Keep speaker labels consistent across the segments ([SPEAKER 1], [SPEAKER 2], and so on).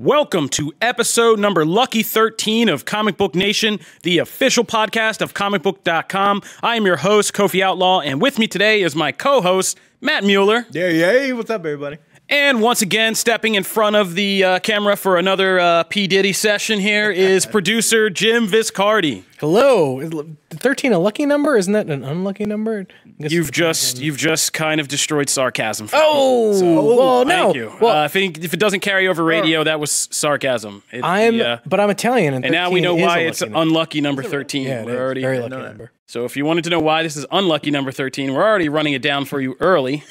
[SPEAKER 1] Welcome to episode number lucky 13 of Comic Book Nation, the official podcast of Comicbook.com. I am your host, Kofi Outlaw, and with me today is my co-host, Matt Mueller.
[SPEAKER 2] Yeah. What's up, everybody?
[SPEAKER 1] And once again, stepping in front of the camera for another P. Diddy session here is producer Jim Viscardi.
[SPEAKER 3] Hello. Is 13 a lucky number? Isn't that an unlucky number?
[SPEAKER 1] You've just kind of destroyed sarcasm. For
[SPEAKER 3] well, no.
[SPEAKER 1] Thank you.
[SPEAKER 3] Well,
[SPEAKER 1] I think if it doesn't carry over radio, that was sarcasm.
[SPEAKER 3] but I'm Italian, and
[SPEAKER 1] now we know why it's
[SPEAKER 3] an
[SPEAKER 1] unlucky number 13.
[SPEAKER 3] Yeah,
[SPEAKER 1] we're already
[SPEAKER 3] very lucky number.
[SPEAKER 1] So if you wanted to know why this is unlucky number 13, we're already running it down for you early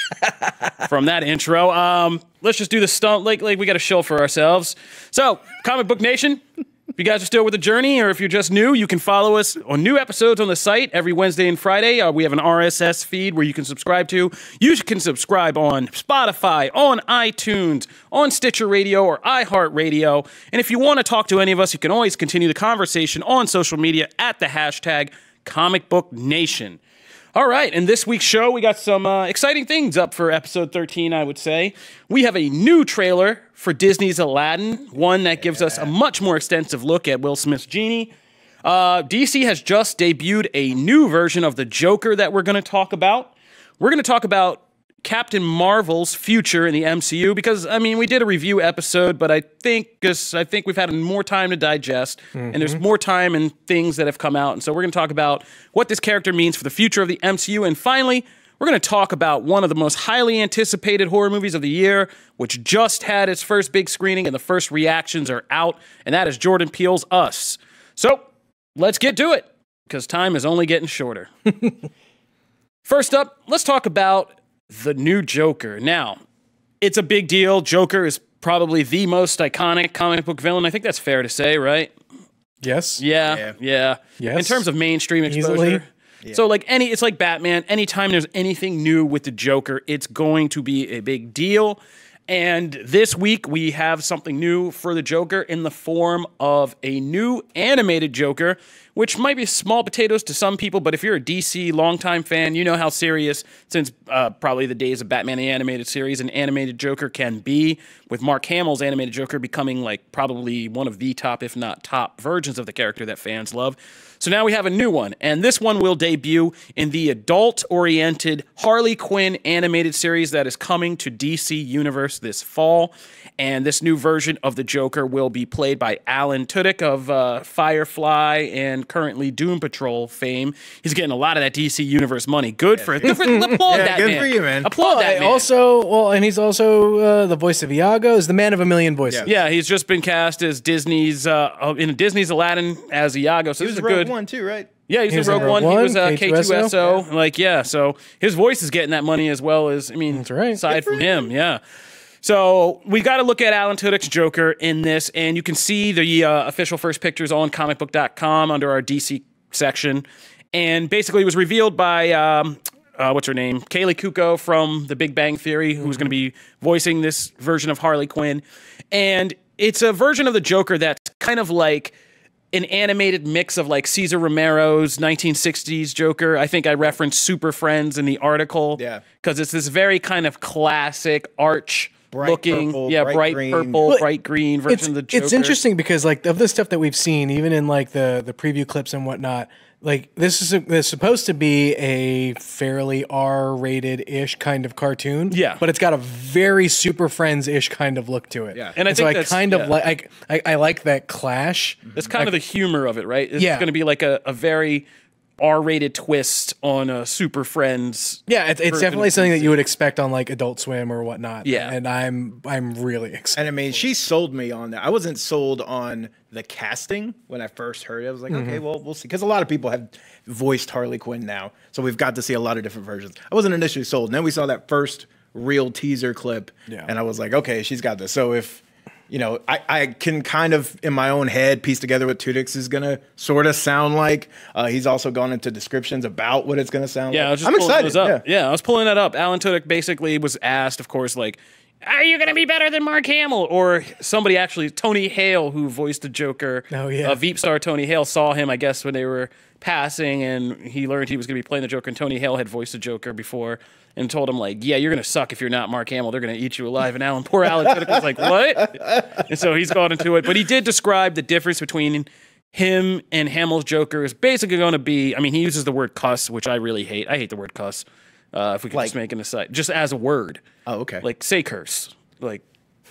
[SPEAKER 1] from that intro. Let's just do the stunt like we got a show for ourselves. So, Comic Book Nation, if you guys are still with the journey, or if you're just new, you can follow us on new episodes on the site every Wednesday and Friday. We have an RSS feed where you can subscribe to. You can subscribe on Spotify, on iTunes, on Stitcher Radio, or iHeartRadio. And if you want to talk to any of us, you can always continue the conversation on social media at the hashtag Comic Book Nation. All right, in this week's show, we got some exciting things up for episode 13, I would say. We have a new trailer for Disney's Aladdin, one that gives us a much more extensive look at Will Smith's genie. DC has just debuted a new version of the Joker that we're going to talk about. We're going to talk about Captain Marvel's future in the MCU because, I mean, we did a review episode, but I think we've had more time to digest, and there's more time and things that have come out, and so we're going to talk about what this character means for the future of the MCU, and finally, we're going to talk about one of the most highly anticipated horror movies of the year, which just had its first big screening, and the first reactions are out, and that is Jordan Peele's Us. So, let's get to it, because time is only getting shorter. First up, let's talk about the new Joker. Now, it's a big deal. Joker is probably the most iconic comic book villain. I think that's fair to say, right?
[SPEAKER 3] Yes.
[SPEAKER 1] Yeah. Yes.
[SPEAKER 3] In
[SPEAKER 1] terms of mainstream exposure.
[SPEAKER 3] Easily.
[SPEAKER 2] Yeah.
[SPEAKER 1] So it's like Batman. Anytime there's anything new with the Joker, it's going to be a big deal. And this week, we have something new for the Joker in the form of a new animated Joker, which might be small potatoes to some people, but if you're a DC longtime fan, you know how serious, since probably the days of Batman the Animated Series, an animated Joker can be, with Mark Hamill's animated Joker becoming like probably one of the top, if not top, versions of the character that fans love. So now we have a new one, and this one will debut in the adult-oriented Harley Quinn animated series that is coming to DC Universe this fall. And this new version of the Joker will be played by Alan Tudyk of Firefly and currently Doom Patrol fame. He's getting a lot of that DC Universe money. Good for that
[SPEAKER 2] Good
[SPEAKER 1] man.
[SPEAKER 2] for you, man.
[SPEAKER 1] Applaud that man.
[SPEAKER 3] And he's also the voice of Iago, is the man of a million voices.
[SPEAKER 1] Yeah, he's just been cast as Disney's in Disney's Aladdin as Iago. So
[SPEAKER 2] He was
[SPEAKER 1] this is a good
[SPEAKER 2] one too, right?
[SPEAKER 1] Yeah, he's in Rogue One. He was K2SO. So his voice is getting that money as well as,
[SPEAKER 3] That's right.
[SPEAKER 1] aside from him, yeah. So we got to look at Alan Tudyk's Joker in this, and you can see the official first pictures on Comicbook.com under our DC section. And basically it was revealed by, what's her name? Kaylee Cuoco from The Big Bang Theory, who's going to be voicing this version of Harley Quinn. And it's a version of the Joker that's kind of like an animated mix of like Cesar Romero's 1960s Joker. I think I referenced Super Friends in the article.
[SPEAKER 2] Yeah.
[SPEAKER 1] Because it's this very kind of classic arch looking,
[SPEAKER 2] purple,
[SPEAKER 1] bright
[SPEAKER 2] green.
[SPEAKER 1] purple, bright green version of the Joker.
[SPEAKER 3] It's interesting because like of the stuff that we've seen, even in like the preview clips and whatnot, like this is supposed to be a fairly R-rated-ish kind of cartoon.
[SPEAKER 1] Yeah.
[SPEAKER 3] But it's got a very Super Friends-ish kind of look to it.
[SPEAKER 2] Yeah.
[SPEAKER 1] And I think that's
[SPEAKER 3] kind of like I like that clash.
[SPEAKER 1] That's kind of the humor of it, right? It's
[SPEAKER 3] Yeah.
[SPEAKER 1] going to be like a very R-rated twist on a Super Friends.
[SPEAKER 3] Yeah, it's definitely something that you would expect on like Adult Swim or whatnot.
[SPEAKER 1] Yeah.
[SPEAKER 3] And I'm really excited.
[SPEAKER 2] And I mean, she sold me on that. I wasn't sold on the casting when I first heard it. I was like, okay, well, we'll see. Because a lot of people have voiced Harley Quinn now. So we've got to see a lot of different versions. I wasn't initially sold. And then we saw that first real teaser clip.
[SPEAKER 3] Yeah.
[SPEAKER 2] And I was like, okay, she's got this. So if, you know, I can kind of, in my own head, piece together what Tudyk's is going to sort of sound like. He's also gone into descriptions about what it's going to sound like.
[SPEAKER 1] I was just
[SPEAKER 2] I'm
[SPEAKER 1] pulling
[SPEAKER 2] excited.
[SPEAKER 1] those up. Yeah, I was pulling that up. Alan Tudyk basically was asked, of course, like, are you going to be better than Mark Hamill? Or somebody actually, Tony Hale, who voiced the Joker.
[SPEAKER 3] Oh, yeah.
[SPEAKER 1] Veep star Tony Hale saw him, I guess, when they were passing, and he learned he was going to be playing the Joker, and Tony Hale had voiced the Joker before and told him, like, yeah, you're going to suck if you're not Mark Hamill. They're going to eat you alive. And poor Alan Tudyk was like, what? And so he's gone into it. But he did describe the difference between him and Hamill's Joker is basically going to be, I mean, he uses the word cuss, which I really hate. I hate the word cuss. If we could just make an aside, just as a word.
[SPEAKER 2] Oh, okay.
[SPEAKER 1] Like, say curse. Like,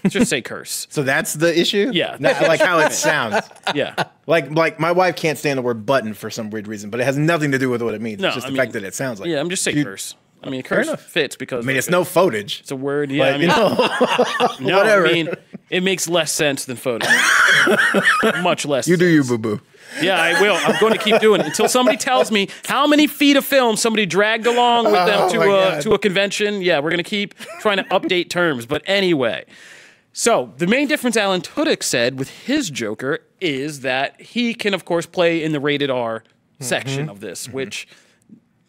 [SPEAKER 1] just say curse.
[SPEAKER 2] So that's the issue?
[SPEAKER 1] Yeah.
[SPEAKER 2] Not like how it sounds.
[SPEAKER 1] Yeah.
[SPEAKER 2] Like my wife can't stand the word button for some weird reason, but it has nothing to do with what it means.
[SPEAKER 1] No,
[SPEAKER 2] it's just
[SPEAKER 1] I
[SPEAKER 2] the
[SPEAKER 1] mean,
[SPEAKER 2] fact that it sounds like.
[SPEAKER 1] Yeah, I'm just saying curse. I mean, curse
[SPEAKER 2] enough.
[SPEAKER 1] fits because
[SPEAKER 2] I mean, it's no footage.
[SPEAKER 1] It's a word. Yeah,
[SPEAKER 2] But,
[SPEAKER 1] no,
[SPEAKER 2] whatever.
[SPEAKER 1] I mean, it makes less sense than photo. Much less.
[SPEAKER 2] You do you, boo-boo.
[SPEAKER 1] Yeah, I will. I'm going to keep doing it until somebody tells me how many feet of film somebody dragged along with them to a convention. Yeah, we're going to keep trying to update terms. But anyway, so the main difference Alan Tudyk said with his Joker is that he can, of course, play in the rated R section of this, which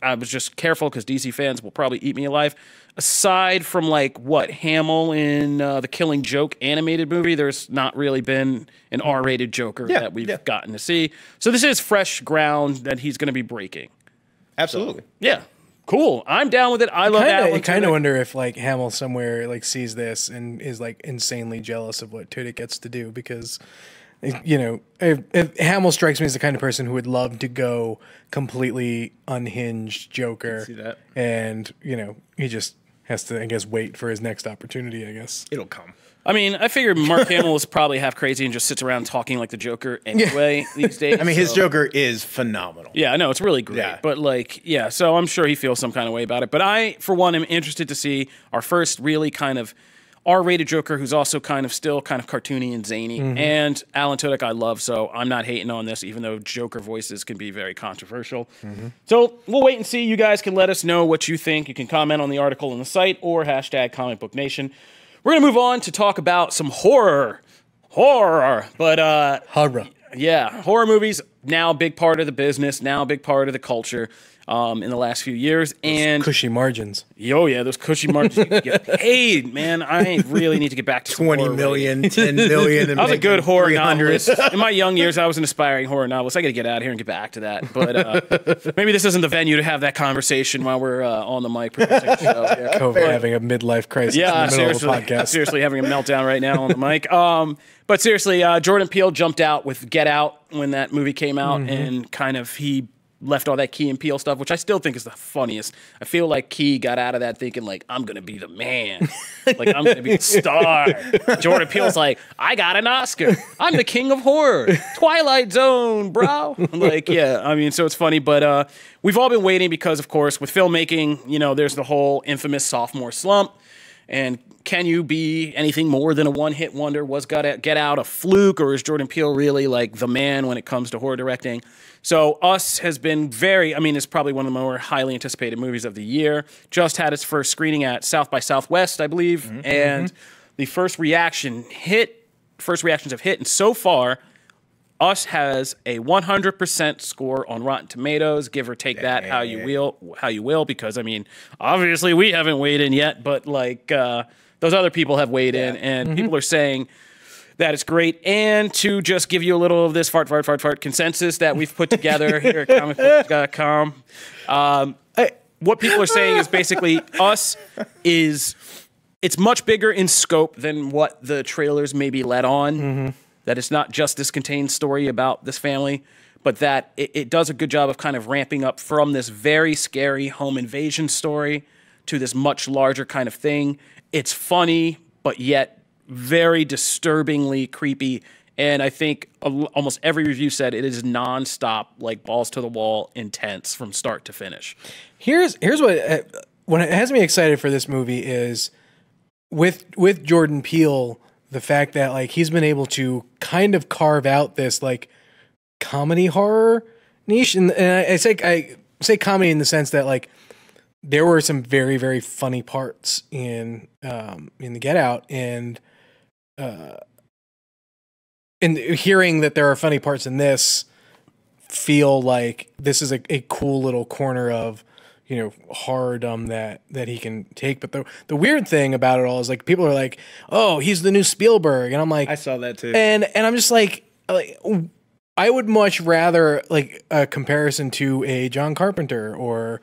[SPEAKER 1] I was just careful because DC fans will probably eat me alive. Aside from like what Hamill in the Killing Joke animated movie, there's not really been an R-rated Joker that we've gotten to see. So this is fresh ground that he's going to be breaking.
[SPEAKER 2] Absolutely.
[SPEAKER 1] So, yeah, cool. I'm down with it. I love that.
[SPEAKER 3] I kind of wonder if like Hamill somewhere like sees this and is like insanely jealous of what Tudyk gets to do because, you know, if Hamill strikes me as the kind of person who would love to go completely unhinged Joker.
[SPEAKER 2] See that.
[SPEAKER 3] And, you know, he just has to, I guess, wait for his next opportunity, I guess.
[SPEAKER 2] It'll come.
[SPEAKER 1] I mean, I figure Mark Hamill is probably half crazy and just sits around talking like the Joker anyway these days.
[SPEAKER 2] I mean, his Joker is phenomenal.
[SPEAKER 1] Yeah, I know, it's really great.
[SPEAKER 2] Yeah.
[SPEAKER 1] But, like, yeah, so I'm sure he feels some kind of way about it. But I, for one, am interested to see our first really kind of R-rated Joker who's also kind of still kind of cartoony and zany. And Alan Tudyk I love, so I'm not hating on this, even though Joker voices can be very controversial. So we'll wait and see. You guys can let us know what you think. You can comment on the article on the site or hashtag Comic Book Nation. We're going to move on to talk about some horror. But,
[SPEAKER 3] Horror.
[SPEAKER 1] yeah, horror movies, now a big part of the business, now a big part of the culture in the last few years. And
[SPEAKER 3] Cushy margins.
[SPEAKER 1] those cushy margins. You can get paid, man. I really need to get back to some
[SPEAKER 2] 20
[SPEAKER 1] horror
[SPEAKER 2] million,
[SPEAKER 1] writing.
[SPEAKER 2] 10 million. And
[SPEAKER 1] I was a good horror
[SPEAKER 2] 300.
[SPEAKER 1] novelist. In my young years, I was an aspiring horror novelist. I got to get out of here and get back to that. But maybe this isn't the venue to have that conversation while we're on the mic producing the show. Yeah.
[SPEAKER 3] COVID having a midlife crisis in the middle
[SPEAKER 1] seriously,
[SPEAKER 3] of the podcast.
[SPEAKER 1] seriously having a meltdown right now on the mic. But seriously, Jordan Peele jumped out with Get Out when that movie came out, and kind of he left all that Key and Peele stuff, which I still think is the funniest. I feel like Key got out of that thinking like, I'm going to be the man. Like, I'm going to be the star. Jordan Peele's like, I got an Oscar. I'm the king of horror. Twilight Zone, bro. Like, yeah, I mean, so it's funny, but we've all been waiting because, of course, with filmmaking, you know, there's the whole infamous sophomore slump. And can you be anything more than a one-hit wonder? Was Get Out a fluke, or is Jordan Peele really like the man when it comes to horror directing? So Us has been it's probably one of the more highly anticipated movies of the year. Just had its first screening at South by Southwest, I believe. And the first reactions have hit. And so far, Us has a 100% score on Rotten Tomatoes. Give or take that how you will, because I mean, obviously we haven't weighed in yet, but like those other people have weighed in, and people are saying that it's great. And to just give you a little of this fart consensus that we've put together here at Comicbook.com, what people are saying is basically Us it's much bigger in scope than what the trailers maybe let on. That it's not just this contained story about this family, but that it does a good job of kind of ramping up from this very scary home invasion story to this much larger kind of thing. It's funny, but yet very disturbingly creepy. And I think almost every review said it is nonstop, like balls to the wall, intense from start to finish.
[SPEAKER 3] Here's what has me excited for this movie is with Jordan Peele, the fact that like he's been able to kind of carve out this like comedy horror niche, and I say comedy in the sense that like there were some very, very funny parts in the Get Out, and hearing that there are funny parts in this feel like this is a cool little corner of horrordom that he can take. But the weird thing about it all is like people are like, oh, he's the new Spielberg, and I'm like,
[SPEAKER 2] I saw that too,
[SPEAKER 3] and I'm just like I would much rather like a comparison to a John Carpenter or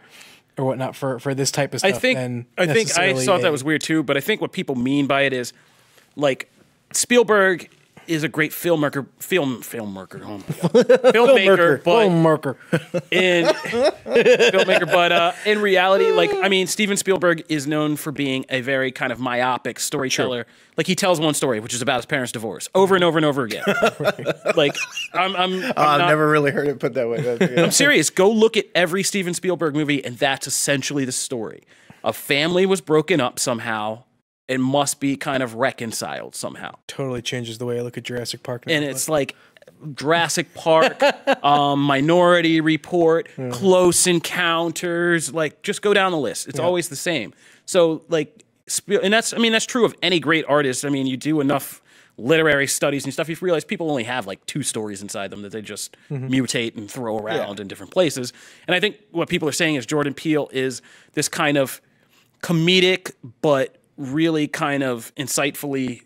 [SPEAKER 3] whatnot for this type of stuff.
[SPEAKER 1] I think I thought that was weird too, but I think what people mean by it is like Spielberg is a great filmmaker, oh my God. filmmaker, but in reality, like, I mean, Steven Spielberg is known for being a very kind of myopic storyteller. Sure. Like, he tells one story, which is about his parents' divorce, over and over and over again. Like, I've
[SPEAKER 2] never really heard it put that way.
[SPEAKER 1] I'm serious. Go look at every Steven Spielberg movie, and that's essentially the story. A family was broken up somehow. It must be kind of reconciled somehow.
[SPEAKER 3] Totally changes the way I look at Jurassic Park now.
[SPEAKER 1] And it's like Jurassic Park, Minority Report, Close Encounters, like just go down the list. It's always the same. So like, and that's true of any great artist. I mean, you do enough literary studies and stuff, you realize people only have like 2 stories inside them that they just mutate and throw around in different places. And I think what people are saying is Jordan Peele is this kind of comedic, but really kind of insightfully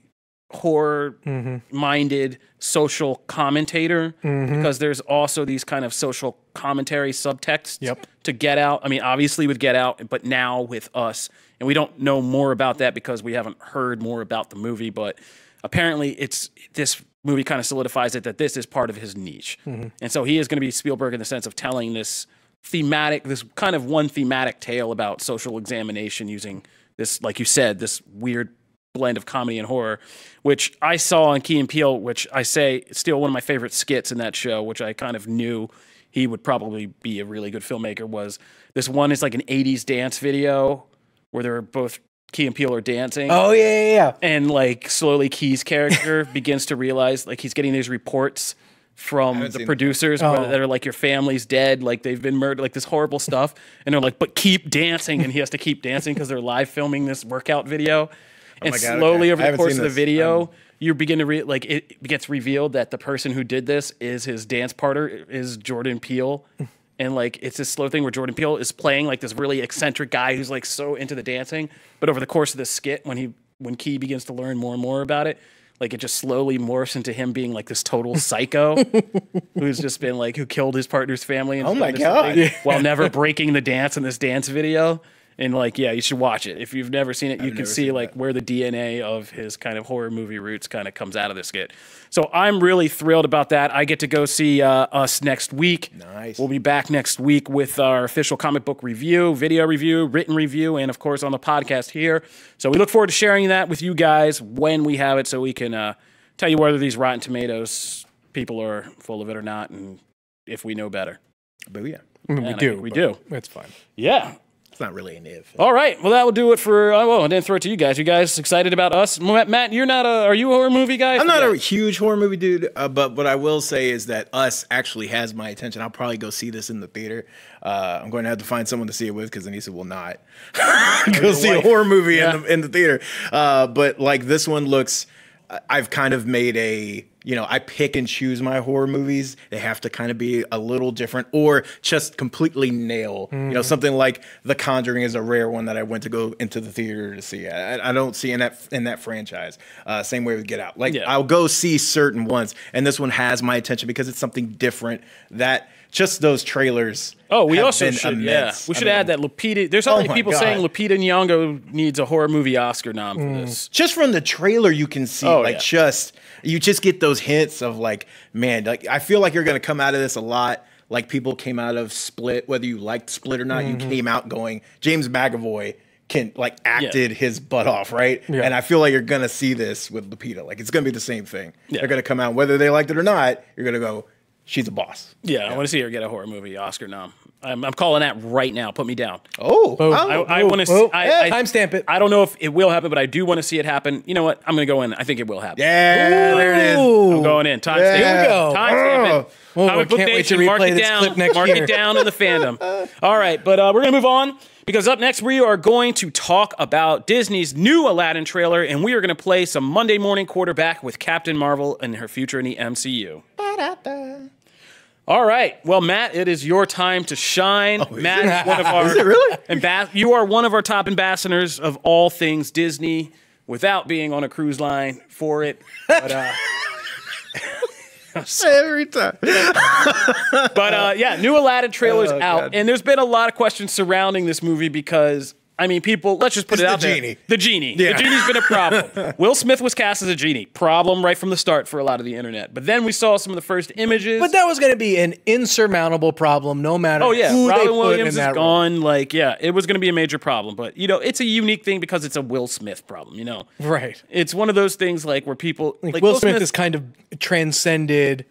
[SPEAKER 1] horror-minded social commentator, because there's also these kind of social commentary subtexts to Get Out. I mean, obviously with Get Out, but now with Us. And we don't know more about that because we haven't heard more about the movie, but apparently this movie kind of solidifies it that this is part of his niche. And so he is going to be Spielberg in the sense of telling this kind of one thematic tale about social examination using this, like you said, this weird blend of comedy and horror, which I saw on Key and Peele, which I say is still one of my favorite skits in that show, which I kind of knew he would probably be a really good filmmaker, was this one is like an 80s dance video where they're both Key and Peele are dancing.
[SPEAKER 3] Oh, yeah.
[SPEAKER 1] And like slowly Key's character begins to realize like he's getting these reports from the producers that are like, your family's dead, like they've been murdered, like this horrible stuff. And they're like, but keep dancing. And he has to keep dancing because they're live filming this workout video. And slowly over the course of the video, you begin to like it gets revealed that the person who did this is his dance partner, is Jordan Peele. And like it's this slow thing where Jordan Peele is playing like this really eccentric guy who's like so into the dancing. But over the course of the skit, when Key begins to learn more and more about it, like it just slowly morphs into him being like this total psycho who's just been like, who killed his partner's family. And
[SPEAKER 2] oh my God.
[SPEAKER 1] While never breaking the dance in this dance video. And like, yeah, you should watch it. If you've never seen it, you can see like where the DNA of his kind of horror movie roots kind of comes out of this skit. So I'm really thrilled about that. I get to go see Us next week.
[SPEAKER 2] Nice.
[SPEAKER 1] We'll be back next week with our official comic book review, video review, written review, and of course on the podcast here. So we look forward to sharing that with you guys when we have it, so we can tell you whether these Rotten Tomatoes people are full of it or not, and if we know better.
[SPEAKER 2] But yeah,
[SPEAKER 3] we do. It's fine.
[SPEAKER 1] Yeah.
[SPEAKER 2] It's not really an if.
[SPEAKER 1] All right. Well, that will do it for. Well, I didn't throw it to you guys. You guys excited about Us? Matt, you're not are you a horror movie guy?
[SPEAKER 2] I'm not a huge horror movie dude, but what I will say is that Us actually has my attention. I'll probably go see this in the theater. I'm going to have to find someone to see it with because Anissa will not go see a horror movie in the theater. But like this one looks. I've kind of made I pick and choose my horror movies. They have to kind of be a little different or just completely nail. Something like The Conjuring is a rare one that I went to go into the theater to see. I don't see in that franchise. Same way with Get Out. I'll go see certain ones, and this one has my attention because it's something different that just those trailers.
[SPEAKER 1] Oh, we also should. Immense. Yeah, we should add that Lupita. There's already people saying Lupita Nyong'o needs a horror movie Oscar nom for this.
[SPEAKER 2] Just from the trailer, you can see you just get those hints of like, man, like I feel like you're gonna come out of this a lot like people came out of Split. Whether you liked Split or not, you came out going, James McAvoy acted his butt off, right? Yeah. And I feel like you're gonna see this with Lupita. Like it's gonna be the same thing. Yeah. They're gonna come out whether they liked it or not. You're gonna go, she's a boss.
[SPEAKER 1] Yeah, I want to see her get a horror movie Oscar nom. I'm calling that right now. Put me down.
[SPEAKER 3] I want to. Timestamp it.
[SPEAKER 1] I don't know if it will happen, but I do want to see it happen. You know what? I'm going to go in. I think it will happen.
[SPEAKER 2] Yeah, there it is.
[SPEAKER 1] I'm going in. Timestamp.
[SPEAKER 3] Here we go.
[SPEAKER 1] Timestamp it. Comic Book Nation, mark it down. Mark it down in the fandom. All right, but we're going to move on because up next we are going to talk about Disney's new Aladdin trailer, and we are going to play some Monday morning quarterback with Captain Marvel and her future in the MCU. All right. Well, Matt, it is your time to shine. Matt is one of our
[SPEAKER 2] Is it really?
[SPEAKER 1] You are one of our top ambassadors of all things Disney without being on a cruise line for it. But
[SPEAKER 2] Every time.
[SPEAKER 1] yeah, new Aladdin trailer's out,
[SPEAKER 2] God.
[SPEAKER 1] and there's been a lot of questions surrounding this movie because, I mean, people, let's just put it out there.
[SPEAKER 2] Genie.
[SPEAKER 1] The genie.
[SPEAKER 2] Yeah.
[SPEAKER 1] The genie's been a problem. Will Smith was cast as a genie. Problem right from the start for a lot of the internet. But then we saw some of the first images.
[SPEAKER 3] But that was going to be an insurmountable problem, no matter.
[SPEAKER 1] Oh yeah,
[SPEAKER 3] who they
[SPEAKER 1] Robin
[SPEAKER 3] put
[SPEAKER 1] Williams
[SPEAKER 3] in
[SPEAKER 1] is
[SPEAKER 3] that role.
[SPEAKER 1] gone. Like, yeah, it was going to be a major problem. But it's a unique thing because it's a Will Smith problem.
[SPEAKER 3] Right.
[SPEAKER 1] It's one of those things like where people
[SPEAKER 3] Like Will Smith is kind of transcended.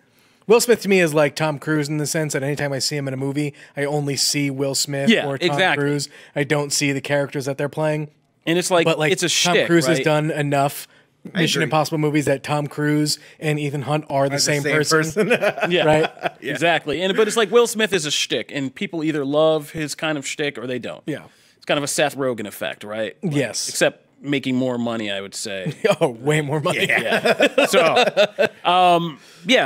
[SPEAKER 3] Will Smith to me is like Tom Cruise in the sense that anytime I see him in a movie, I only see Will Smith
[SPEAKER 1] Yeah,
[SPEAKER 3] or Tom
[SPEAKER 1] exactly.
[SPEAKER 3] Cruise. I don't see the characters that they're playing.
[SPEAKER 1] and it's like,
[SPEAKER 3] But like
[SPEAKER 1] it's a
[SPEAKER 3] Tom
[SPEAKER 1] shtick,
[SPEAKER 3] Cruise has
[SPEAKER 1] right?
[SPEAKER 3] done enough Mission
[SPEAKER 2] agree.
[SPEAKER 3] Impossible movies that Tom Cruise and Ethan Hunt are the same person.
[SPEAKER 1] Yeah,
[SPEAKER 3] Right?
[SPEAKER 1] exactly. But it's like Will Smith is a shtick, and people either love his kind of shtick or they don't.
[SPEAKER 3] Yeah.
[SPEAKER 1] It's kind of a Seth Rogen effect, right? Like,
[SPEAKER 3] Yes.
[SPEAKER 1] Except making more money, I would say.
[SPEAKER 3] Oh, way more money.
[SPEAKER 1] Yeah.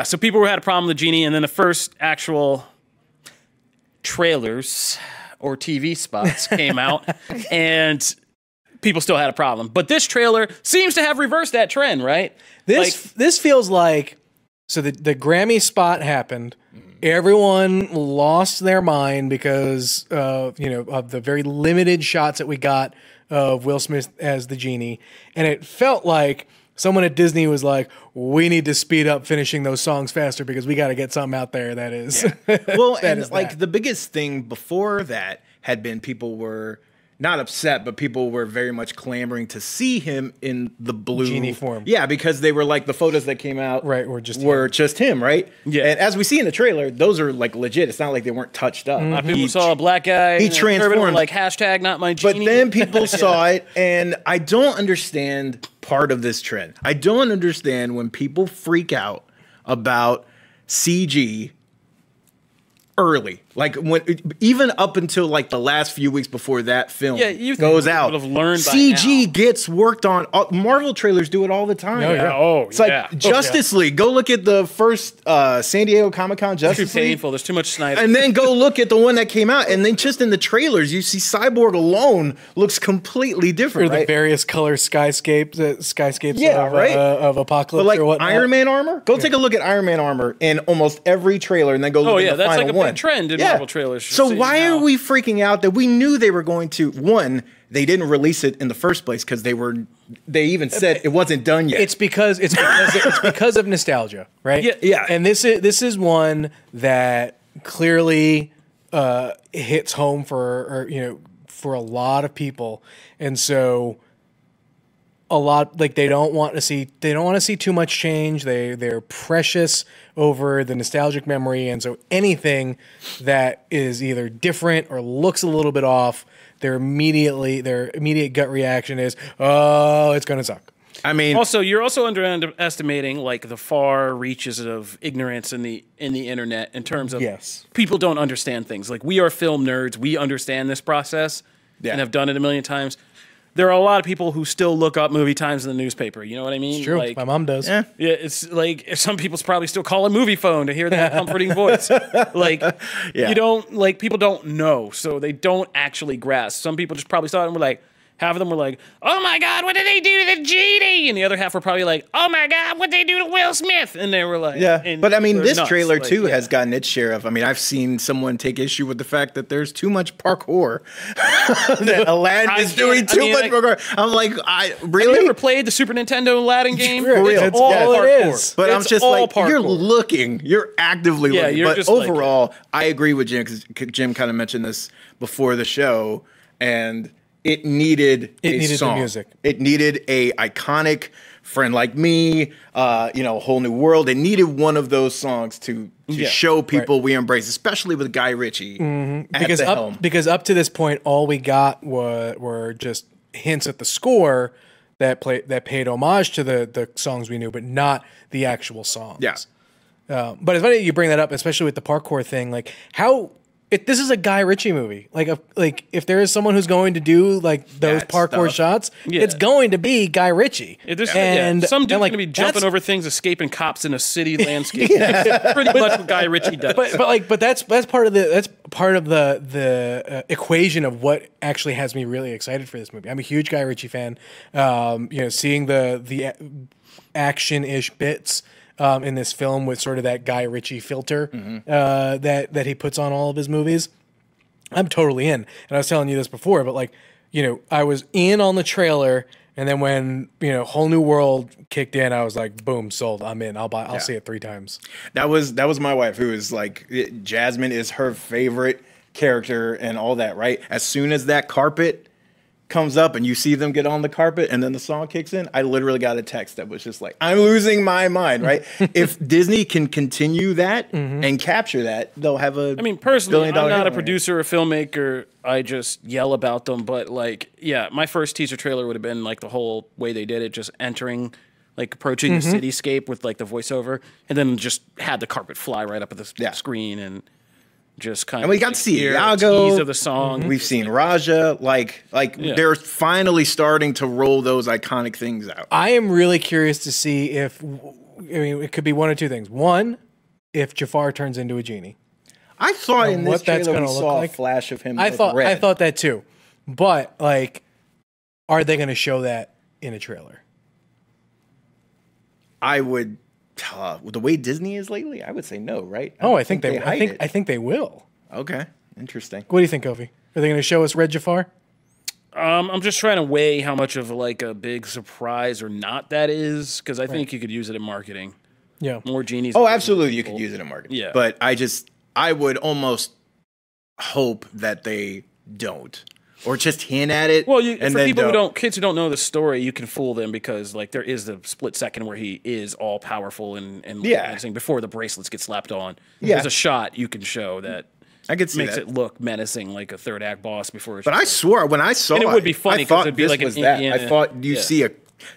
[SPEAKER 1] So people had a problem with the genie, and then the first actual trailers or TV spots came out, and people still had a problem. But this trailer seems to have reversed that trend, right?
[SPEAKER 3] This feels like so the Grammy spot happened. Everyone lost their mind because of the very limited shots that we got of Will Smith as the genie, and it felt like someone at Disney was like, "We need to speed up finishing those songs faster because we got to get something out there that is."
[SPEAKER 2] Well,
[SPEAKER 3] that
[SPEAKER 2] and
[SPEAKER 3] is
[SPEAKER 2] like
[SPEAKER 3] that.
[SPEAKER 2] the biggest thing before that had been people were not upset, but people were very much clamoring to see him in the blue
[SPEAKER 3] Genie form.
[SPEAKER 2] Yeah, because they were like the photos that came out
[SPEAKER 3] Right, were just
[SPEAKER 2] just him, right?
[SPEAKER 1] Yeah.
[SPEAKER 2] And as we see in the trailer, those are like legit. It's not like they weren't touched up.
[SPEAKER 1] People saw a black guy.
[SPEAKER 2] he
[SPEAKER 1] in a turban, were
[SPEAKER 2] transformed.
[SPEAKER 1] like hashtag not my
[SPEAKER 2] But
[SPEAKER 1] genie.
[SPEAKER 2] then people saw it, and I don't understand part of this trend. I don't understand when people freak out about CG early, like when even up until like the last few weeks before that film
[SPEAKER 1] you
[SPEAKER 2] goes
[SPEAKER 1] would
[SPEAKER 2] out.
[SPEAKER 1] have learned by
[SPEAKER 2] CG
[SPEAKER 1] now.
[SPEAKER 2] gets worked on. Marvel trailers do it all the time.
[SPEAKER 3] Oh, yeah.
[SPEAKER 1] Oh,
[SPEAKER 2] It's like Justice League. Go look at the first San Diego Comic-Con
[SPEAKER 1] Too
[SPEAKER 2] Justice League.
[SPEAKER 1] painful. There's too much Snyder.
[SPEAKER 2] And then go look at the one that came out, and then just in the trailers, you see Cyborg alone looks completely
[SPEAKER 3] or
[SPEAKER 2] different,
[SPEAKER 3] the
[SPEAKER 2] right?
[SPEAKER 3] various color skyscapes
[SPEAKER 2] Yeah,
[SPEAKER 3] of,
[SPEAKER 2] right?
[SPEAKER 3] Of Apocalypse
[SPEAKER 2] But like
[SPEAKER 3] or whatnot.
[SPEAKER 2] Iron Man armor, go take a look at Iron Man armor in almost every trailer, and then go look
[SPEAKER 1] Oh,
[SPEAKER 2] at
[SPEAKER 1] yeah,
[SPEAKER 2] the
[SPEAKER 1] that's
[SPEAKER 2] final
[SPEAKER 1] like a
[SPEAKER 2] one.
[SPEAKER 1] big trend in Marvel trailers.
[SPEAKER 2] So
[SPEAKER 1] See
[SPEAKER 2] why
[SPEAKER 1] now.
[SPEAKER 2] are we freaking out that we knew they were going to? One, they didn't release it in the first place because they even said it wasn't done yet.
[SPEAKER 3] It's because it's because of nostalgia, right?
[SPEAKER 2] Yeah.
[SPEAKER 3] And this is one that clearly hits home for a lot of people, and so a lot like they don't want to see too much change. They're precious over the nostalgic memory, and so anything that is either different or looks a little bit off, their immediate gut reaction is, oh, it's gonna suck.
[SPEAKER 2] I mean,
[SPEAKER 1] Also, you're also underestimating like the far reaches of ignorance in the internet in terms of
[SPEAKER 3] Yes.
[SPEAKER 1] people don't understand things. Like we are film nerds, we understand this process and have done it a million times. There are a lot of people who still look up movie times in the newspaper. You know what I mean?
[SPEAKER 3] It's true.
[SPEAKER 1] Like,
[SPEAKER 3] My mom does.
[SPEAKER 2] yeah.
[SPEAKER 1] yeah, it's like some people's probably still call a movie phone to hear that comforting voice. Like
[SPEAKER 2] Yeah.
[SPEAKER 1] you don't like people don't know, so they don't actually grasp. Some people just probably saw it and were like, half of them were like, "Oh my God, what did they do to the genie?" And the other half were probably like, "Oh my God, what did they do to Will Smith?" And they were like,
[SPEAKER 2] Yeah,
[SPEAKER 1] and
[SPEAKER 2] but I mean,
[SPEAKER 1] they're
[SPEAKER 2] this
[SPEAKER 1] nuts.
[SPEAKER 2] trailer
[SPEAKER 1] Like,
[SPEAKER 2] too
[SPEAKER 1] yeah.
[SPEAKER 2] has gotten its share of. I mean, I've seen someone take issue with the fact that there's too much parkour. That Aladdin
[SPEAKER 1] I
[SPEAKER 2] is doing
[SPEAKER 1] can't- I
[SPEAKER 2] too
[SPEAKER 1] mean,
[SPEAKER 2] much
[SPEAKER 1] like-
[SPEAKER 2] parkour. I'm like,
[SPEAKER 1] Have
[SPEAKER 2] really?
[SPEAKER 1] you ever played the Super Nintendo Aladdin game?
[SPEAKER 3] For real.
[SPEAKER 1] It's
[SPEAKER 3] That's
[SPEAKER 1] all
[SPEAKER 3] all it
[SPEAKER 1] parkour.
[SPEAKER 3] is.
[SPEAKER 2] But I'm
[SPEAKER 1] It's
[SPEAKER 2] just
[SPEAKER 1] all
[SPEAKER 2] like, you're
[SPEAKER 1] parkour.
[SPEAKER 2] looking, you're actively
[SPEAKER 1] Yeah,
[SPEAKER 2] looking.
[SPEAKER 1] you're
[SPEAKER 2] But
[SPEAKER 1] just like-
[SPEAKER 2] overall, I agree with Jim because Jim kind of mentioned this before the show, and it needed
[SPEAKER 3] needed the
[SPEAKER 2] song.
[SPEAKER 3] music.
[SPEAKER 2] It needed a iconic Friend Like Me, A Whole New World. It needed one of those songs to show people we embrace, especially with Guy Ritchie at the helm.
[SPEAKER 3] Because up to this point, all we got were just hints at the score that paid homage to the songs we knew, but not the actual songs.
[SPEAKER 2] Yeah.
[SPEAKER 3] But it's funny you bring that up, especially with the parkour thing. Like, how this is a Guy Ritchie movie. Like if there is someone who's going to do like those
[SPEAKER 2] That
[SPEAKER 3] parkour
[SPEAKER 2] stuff.
[SPEAKER 3] shots,
[SPEAKER 1] Yeah.
[SPEAKER 3] it's going to be Guy Ritchie.
[SPEAKER 1] Some dude's
[SPEAKER 3] like,
[SPEAKER 1] gonna be jumping
[SPEAKER 3] that's-
[SPEAKER 1] over things, escaping cops in a city landscape. That's pretty much what Guy Ritchie does.
[SPEAKER 3] But that's part of the equation of what actually has me really excited for this movie. I'm a huge Guy Ritchie fan. Seeing the action-ish bits in this film with sort of that Guy Ritchie filter that he puts on all of his movies, I'm totally in. And I was telling you this before, but like, I was in on the trailer, and then when Whole New World kicked in, I was like, boom, sold. I'm in. I'll see it 3 times.
[SPEAKER 2] That was my wife, who is like, Jasmine is her favorite character and all that, right? As soon as that carpet comes up and you see them get on the carpet and then the song kicks in, I literally got a text that was just like, I'm losing my mind, right? If Disney can continue that and capture that, they'll have a
[SPEAKER 1] Personally, I'm
[SPEAKER 2] billion-dollar
[SPEAKER 1] not
[SPEAKER 2] hit
[SPEAKER 1] a
[SPEAKER 2] on it.
[SPEAKER 1] producer or filmmaker. I just yell about them. But like, yeah, my first teaser trailer would have been like the whole way they did it, just entering, like approaching the cityscape with like the voiceover, and then just had the carpet fly right up at the screen and just kind of.
[SPEAKER 2] And we got to see
[SPEAKER 1] hear a
[SPEAKER 2] Iago.
[SPEAKER 1] tease of the song.
[SPEAKER 2] We've seen Raja. Like they're finally starting to roll those iconic things out.
[SPEAKER 3] I am really curious to see if, it could be one or two things. One, if Jafar turns into a genie.
[SPEAKER 2] I thought in this
[SPEAKER 3] what that's
[SPEAKER 2] trailer we
[SPEAKER 3] gonna look
[SPEAKER 2] saw
[SPEAKER 3] like.
[SPEAKER 2] a flash of him.
[SPEAKER 3] I
[SPEAKER 2] red.
[SPEAKER 3] thought that too. But like, are they going to show that in a trailer?
[SPEAKER 2] I would. The way Disney is lately, I would say no, right?
[SPEAKER 3] I think they.
[SPEAKER 2] hide it.
[SPEAKER 3] I think they will.
[SPEAKER 2] Okay, interesting.
[SPEAKER 3] What do you think, Kofi? Are they going to show us Red Jafar?
[SPEAKER 1] I'm just trying to weigh how much of like a big surprise or not that is, because I think you could use it in marketing.
[SPEAKER 3] Yeah.
[SPEAKER 1] More genies.
[SPEAKER 2] Oh, absolutely, you could use it in marketing.
[SPEAKER 1] Yeah.
[SPEAKER 2] But I would almost hope that they don't, or just hint at it.
[SPEAKER 1] Well,
[SPEAKER 2] and
[SPEAKER 1] for
[SPEAKER 2] then
[SPEAKER 1] people kids who don't know the story, you can fool them because like there is the split second where he is all powerful and menacing before the bracelets get slapped on.
[SPEAKER 2] Yeah.
[SPEAKER 1] There's a shot you can show that
[SPEAKER 2] I could see
[SPEAKER 1] makes
[SPEAKER 2] that.
[SPEAKER 1] it look menacing, like a third act boss before.
[SPEAKER 2] But I swore when I saw
[SPEAKER 1] And it would be funny
[SPEAKER 2] I
[SPEAKER 1] 'cause
[SPEAKER 2] thought
[SPEAKER 1] it'd be
[SPEAKER 2] this
[SPEAKER 1] like an
[SPEAKER 2] was that.
[SPEAKER 1] Indiana-
[SPEAKER 2] I thought you see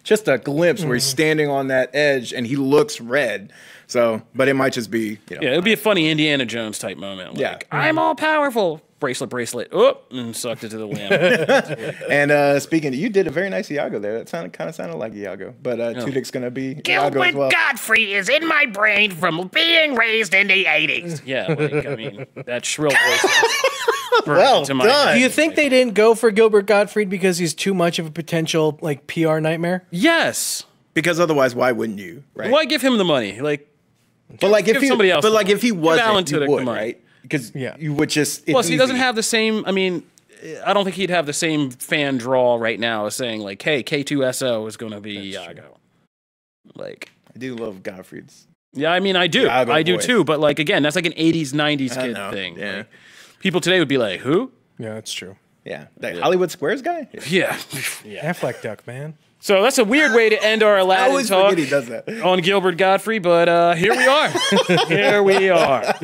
[SPEAKER 2] just a glimpse where he's standing on that edge and he looks red. So, but it might just be,
[SPEAKER 1] yeah, it would be a funny Indiana Jones type moment. Like,
[SPEAKER 2] Yeah.
[SPEAKER 1] I'm all powerful. Bracelet. Oh, and sucked it to the lamp.
[SPEAKER 2] And speaking, you did a very nice Iago there. That kind of sounded like Iago, but Tudyk's gonna be Iago as
[SPEAKER 4] Gilbert
[SPEAKER 2] well.
[SPEAKER 4] Godfrey is in my brain from being raised in the 80s.
[SPEAKER 1] Yeah, like, I mean, that shrill voice.
[SPEAKER 2] Well
[SPEAKER 1] to my
[SPEAKER 2] done.
[SPEAKER 3] Do you think they didn't go for Gilbert Gottfried because he's too much of a potential like PR nightmare?
[SPEAKER 1] Yes.
[SPEAKER 2] Because otherwise, why wouldn't you? Right?
[SPEAKER 1] Why give him the money? Like,
[SPEAKER 2] But like if
[SPEAKER 1] give
[SPEAKER 2] he,
[SPEAKER 1] somebody else
[SPEAKER 2] but
[SPEAKER 1] the
[SPEAKER 2] like
[SPEAKER 1] money.
[SPEAKER 2] if he
[SPEAKER 1] Give
[SPEAKER 2] wasn't,
[SPEAKER 1] Alan
[SPEAKER 2] you
[SPEAKER 1] Tudyk the
[SPEAKER 2] would,
[SPEAKER 1] money.
[SPEAKER 2] right? Because
[SPEAKER 3] Yeah.
[SPEAKER 2] you would just. It's
[SPEAKER 1] plus he doesn't
[SPEAKER 2] easy.
[SPEAKER 1] have the same. I mean, I don't think he'd have the same fan draw right now as saying like, "Hey, K2SO is going to be Iago." Like,
[SPEAKER 2] I do love Gottfried's.
[SPEAKER 1] yeah, I mean, I do,
[SPEAKER 2] Iago
[SPEAKER 1] I do
[SPEAKER 2] voice.
[SPEAKER 1] too. But like again, that's like an '80s, '90s
[SPEAKER 2] I
[SPEAKER 1] kid
[SPEAKER 2] know,
[SPEAKER 1] thing.
[SPEAKER 2] yeah.
[SPEAKER 1] Like, people today would be like, "Who?"
[SPEAKER 3] Yeah, that's true.
[SPEAKER 2] Yeah, that Hollywood Squares guy.
[SPEAKER 1] Yeah.
[SPEAKER 3] Affleck duck, man.
[SPEAKER 1] So that's a weird way to end our
[SPEAKER 2] I
[SPEAKER 1] Aladdin
[SPEAKER 2] always
[SPEAKER 1] talk
[SPEAKER 2] forget he does that.
[SPEAKER 1] on Gilbert Godfrey, but here we are. Here we are.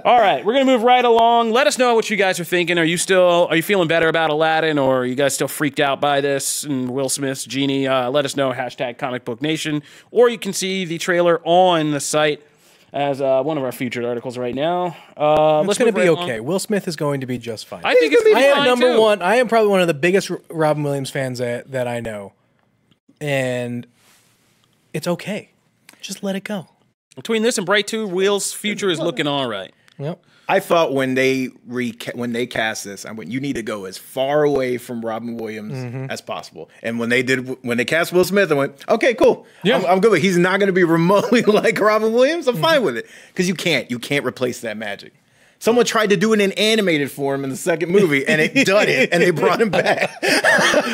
[SPEAKER 1] All right, we're gonna move right along. Let us know what you guys are thinking. Are you feeling better about Aladdin, or are you guys still freaked out by this and Will Smith's genie? Let us know. #ComicBookNation, or you can see the trailer on the site as one of our featured articles right now.
[SPEAKER 3] It's going to be okay. Will Smith is going to be just fine.
[SPEAKER 1] I think it's
[SPEAKER 3] I am
[SPEAKER 1] fine,
[SPEAKER 3] number
[SPEAKER 1] too.
[SPEAKER 3] one. I am probably one of the biggest Robin Williams fans that I know, and it's okay. Just let it go.
[SPEAKER 1] Between this and Bright 2, Will's future is looking all right.
[SPEAKER 3] Yep.
[SPEAKER 2] I thought when they cast this, I went, you need to go as far away from Robin Williams as possible. And when they cast Will Smith, I went, okay, cool.
[SPEAKER 3] Yeah.
[SPEAKER 2] I'm good with it. He's not going to be remotely like Robin Williams. I'm fine with it because you can't replace that magic. Someone tried to do it in animated form in the second movie, and it done it, and they brought him back.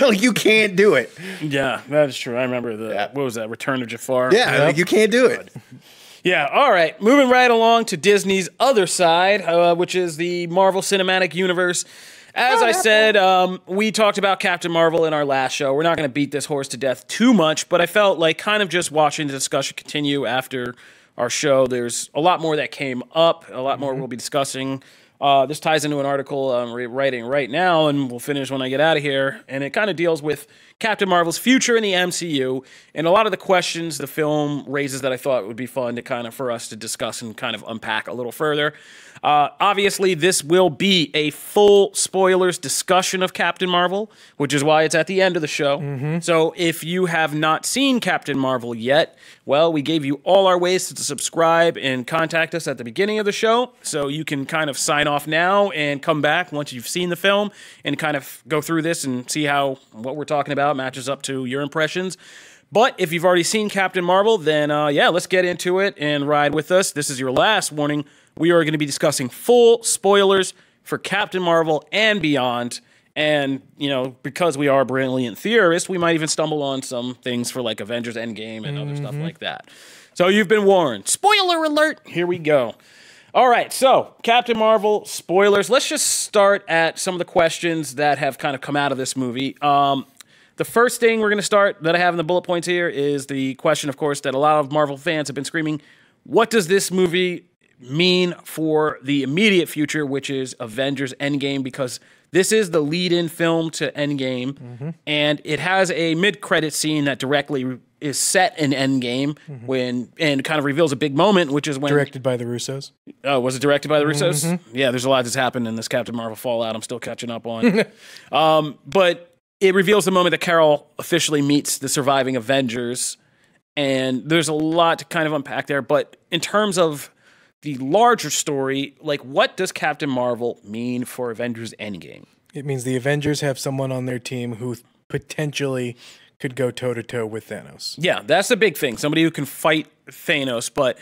[SPEAKER 2] Like, you can't do it.
[SPEAKER 1] Yeah, that is true. I remember what was that? Return of Jafar.
[SPEAKER 2] Yeah, like, you can't do it.
[SPEAKER 1] Yeah, all right. Moving right along to Disney's other side, which is the Marvel Cinematic Universe. As I said, we talked about Captain Marvel in our last show. We're not going to beat this horse to death too much, but I felt like kind of just watching the discussion continue after our show. There's a lot more that came up, a lot more we'll be discussing This ties into an article I'm writing right now, and we'll finish when I get out of here. And it kind of deals with Captain Marvel's future in the MCU and a lot of the questions the film raises that I thought would be fun to kind of for us to discuss and kind of unpack a little further. Obviously, this will be a full spoilers discussion of Captain Marvel, which is why it's at the end of the show. So if you have not seen Captain Marvel yet, well, we gave you all our ways to subscribe and contact us at the beginning of the show. So you can kind of sign off now and come back once you've seen the film and kind of go through this and see how what we're talking about matches up to your impressions. But if you've already seen Captain Marvel, then yeah, let's get into it and ride with us. This is your last warning. We are going to be discussing full spoilers for Captain Marvel and beyond. And, you know, because we are brilliant theorists, we might even stumble on some things for like Avengers Endgame and other stuff like that. So you've been warned. Spoiler alert! Here we go. All right, so Captain Marvel, spoilers. Let's just start at some of the questions that have kind of come out of this movie. The first thing we're going to start that I have in the bullet points here is the question, of course, that a lot of Marvel fans have been screaming. What does this movie mean for the immediate future, which is Avengers Endgame? Because this is the lead-in film to Endgame, and it has a mid-credit scene that directly is set in Endgame and kind of reveals a big moment, which is when...
[SPEAKER 3] Directed by the Russos.
[SPEAKER 1] Oh, was it directed by the Russos? Yeah, there's a lot that's happened in this Captain Marvel fallout I'm still catching up on. But it reveals the moment that Carol officially meets the surviving Avengers, and there's a lot to kind of unpack there. But in terms of the larger story, like, what does Captain Marvel mean for Avengers Endgame?
[SPEAKER 3] It means the Avengers have someone on their team who potentially could go toe-to-toe with Thanos.
[SPEAKER 1] Yeah, that's the big thing. Somebody who can fight Thanos. But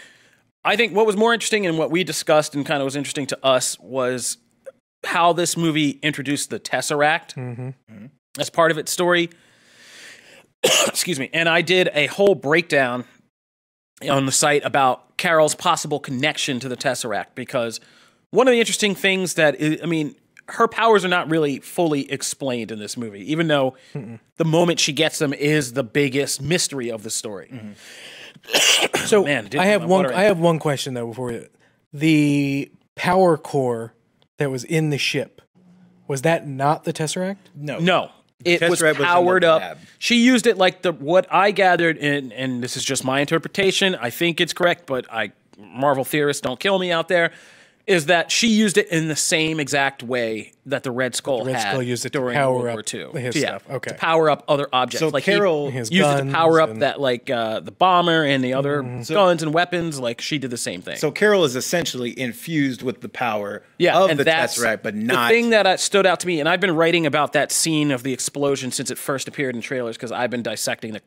[SPEAKER 1] I think what was more interesting and what we discussed and kind of was interesting to us was how this movie introduced the Tesseract as part of its story. Excuse me. And I did a whole breakdown on the site about Carol's possible connection to the Tesseract, because one of the interesting things that I mean, her powers are not really fully explained in this movie, even though the moment she gets them is the biggest mystery of the story.
[SPEAKER 3] So
[SPEAKER 1] Man,
[SPEAKER 3] I have one question though before the power core that was in the ship, was that not the Tesseract?
[SPEAKER 1] No. It was
[SPEAKER 2] Tesseract was in the
[SPEAKER 1] powered up.
[SPEAKER 2] lab.
[SPEAKER 1] She used it like what I gathered, and this is just my interpretation. I think it's correct, but Marvel theorists, don't kill me out there, is that she used it in the same exact way that the Red Skull
[SPEAKER 3] used it to
[SPEAKER 1] during
[SPEAKER 3] power
[SPEAKER 1] World War
[SPEAKER 3] up
[SPEAKER 1] II.
[SPEAKER 3] his stuff. Okay.
[SPEAKER 1] To power up other objects.
[SPEAKER 2] So
[SPEAKER 1] like
[SPEAKER 2] Carol
[SPEAKER 1] he
[SPEAKER 3] his
[SPEAKER 1] used it to power up
[SPEAKER 3] guns
[SPEAKER 1] that the bomber and the other guns and weapons. Like she did the same thing.
[SPEAKER 2] So Carol is essentially infused with the power
[SPEAKER 1] Yeah,
[SPEAKER 2] of
[SPEAKER 1] and
[SPEAKER 2] the
[SPEAKER 1] that's
[SPEAKER 2] Tesseract, but not...
[SPEAKER 1] the thing that stood out to me. And I've been writing about that scene of the explosion since it first appeared in trailers, because I've been dissecting the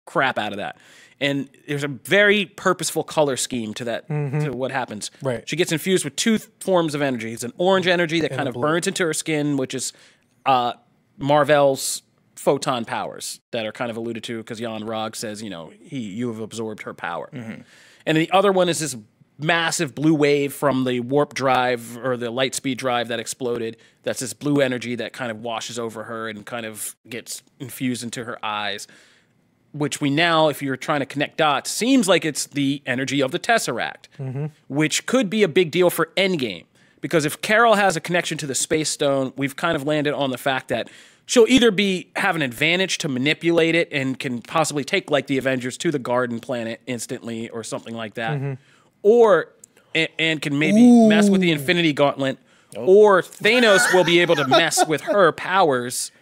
[SPEAKER 1] crap out of that. And there's a very purposeful color scheme to that, to what happens.
[SPEAKER 3] Right.
[SPEAKER 1] She gets infused with two forms of energy. It's an orange energy that kind of burns into her skin, which is Marvel's photon powers that are kind of alluded to, because Jan Rog says, you have absorbed her power. And the other one is this massive blue wave from the warp drive or the light speed drive that exploded. That's this blue energy that kind of washes over her and kind of gets infused into her eyes, which we now, if you're trying to connect dots, seems like it's the energy of the Tesseract, which could be a big deal for Endgame. Because if Carol has a connection to the Space Stone, we've kind of landed on the fact that she'll either have an advantage to manipulate it and can possibly take like the Avengers to the Garden Planet instantly or something like that, or and can maybe mess with the Infinity Gauntlet, or Thanos will be able to mess with her powers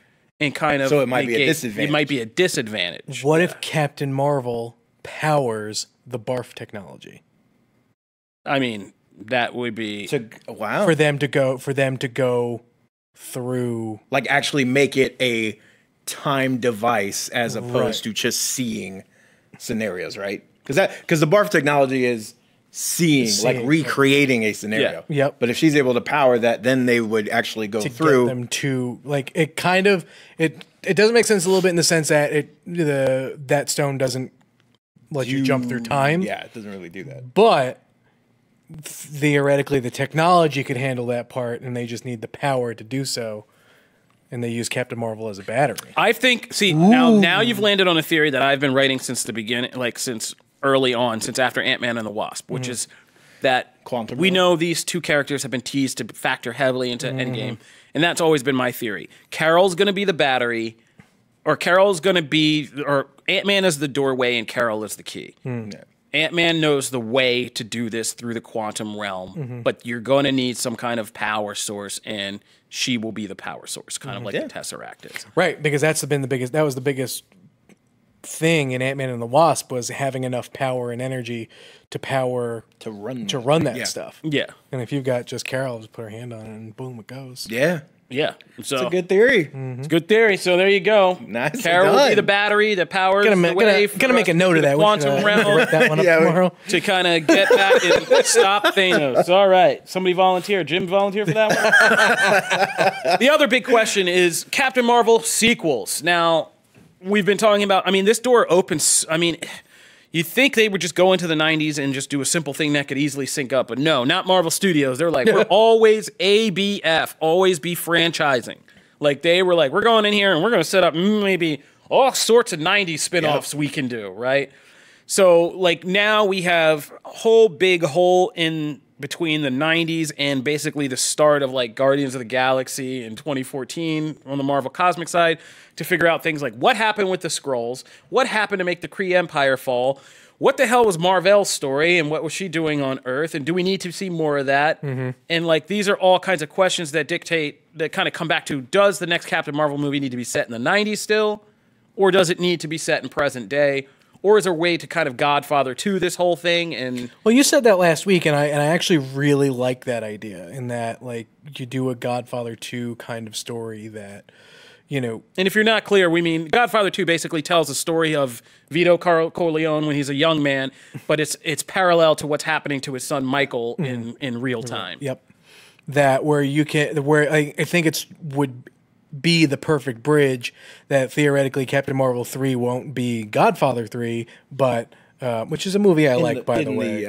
[SPEAKER 1] and kind of...
[SPEAKER 2] So it might be a disadvantage.
[SPEAKER 1] It might be a disadvantage.
[SPEAKER 3] What if Captain Marvel powers the barf technology?
[SPEAKER 1] I mean, that would be...
[SPEAKER 2] Wow.
[SPEAKER 3] For them to go through...
[SPEAKER 2] Like actually make it a time device as opposed to just seeing scenarios, right? Because the barf technology is seeing, like recreating a scenario.
[SPEAKER 3] Yeah. Yep.
[SPEAKER 2] But if she's able to power that, then they would actually go through...
[SPEAKER 3] Get them to... Like, it kind of... It doesn't make sense a little bit in the sense that that stone doesn't let you jump through time.
[SPEAKER 2] Yeah, it doesn't really do that.
[SPEAKER 3] But theoretically, the technology could handle that part, and they just need the power to do so. And they use Captain Marvel as a battery.
[SPEAKER 1] I think... See, now you've landed on a theory that I've been writing since the beginning, like since early on, since after Ant-Man and the Wasp, which is that
[SPEAKER 2] Quantum
[SPEAKER 1] we
[SPEAKER 2] realm.
[SPEAKER 1] know these two characters have been teased to factor heavily into Endgame, and that's always been my theory. Carol's going to be the battery, or Ant-Man is the doorway and Carol is the key. Ant-Man knows the way to do this through the quantum realm, but you're going to need some kind of power source, and she will be the power source, kind of like the Tesseract is.
[SPEAKER 3] Right, because that was the biggest thing in Ant-Man and the Wasp, was having enough power and energy to run that stuff.
[SPEAKER 1] Yeah.
[SPEAKER 3] And if you've got just Carol, just put her hand on it and boom, it goes.
[SPEAKER 2] Yeah.
[SPEAKER 1] Yeah. So
[SPEAKER 2] It's a good theory.
[SPEAKER 1] It's a good theory. So there you go.
[SPEAKER 2] Nicely
[SPEAKER 1] Carol will be
[SPEAKER 2] done.
[SPEAKER 1] the battery, the power,
[SPEAKER 3] Gonna
[SPEAKER 1] the way
[SPEAKER 3] make a note of that.
[SPEAKER 1] quantum realm.
[SPEAKER 3] Write that one up
[SPEAKER 2] Yeah,
[SPEAKER 3] tomorrow.
[SPEAKER 1] To kind of get back and stop Thanos. All right. Somebody volunteer. Jim volunteer for that one? The other big question is Captain Marvel sequels. Now, we've been talking about, this door opens, you think they would just go into the 90s and just do a simple thing that could easily sync up, but no, not Marvel Studios. They're like, we're always ABF, always be franchising. Like, they were like, we're going in here and we're going to set up maybe all sorts of 90s spinoffs we can do, right? So, like, now we have a whole big hole in between the 90s and basically the start of, like, Guardians of the Galaxy in 2014 on the Marvel Cosmic side to figure out things like what happened with the Skrulls, what happened to make the Kree Empire fall, what the hell was Mar-Vell's story and what was she doing on Earth, and do we need to see more of that? And, like, these are all kinds of questions that kind of come back to, does the next Captain Marvel movie need to be set in the 90s still, or does it need to be set in present day? Or is there a way to kind of Godfather to this whole thing? And
[SPEAKER 3] Well, you said that last week, and I actually really like that idea. In that, like, you do a Godfather 2 kind of story that,
[SPEAKER 1] and if you're not clear, we mean Godfather 2 basically tells the story of Vito Corleone when he's a young man, but it's parallel to what's happening to his son Michael in real time.
[SPEAKER 3] Yep, that where I think would be the perfect bridge, that theoretically Captain Marvel 3 won't be Godfather 3, but which is a movie I like, by the way.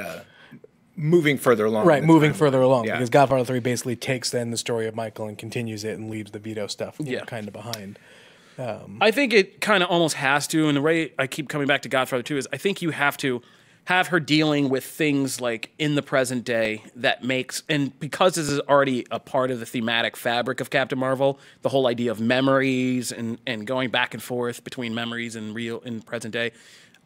[SPEAKER 2] Moving further along.
[SPEAKER 3] Right, moving further along,
[SPEAKER 2] Yeah.
[SPEAKER 3] because Godfather 3 basically takes then the story of Michael and continues it and leaves the Vito stuff kind of behind.
[SPEAKER 1] I think it kind of almost has to, and the way I keep coming back to Godfather 2 is I think you have to have her dealing with things like in the present day that makes, and because this is already a part of the thematic fabric of Captain Marvel, the whole idea of memories and going back and forth between memories and real and present day,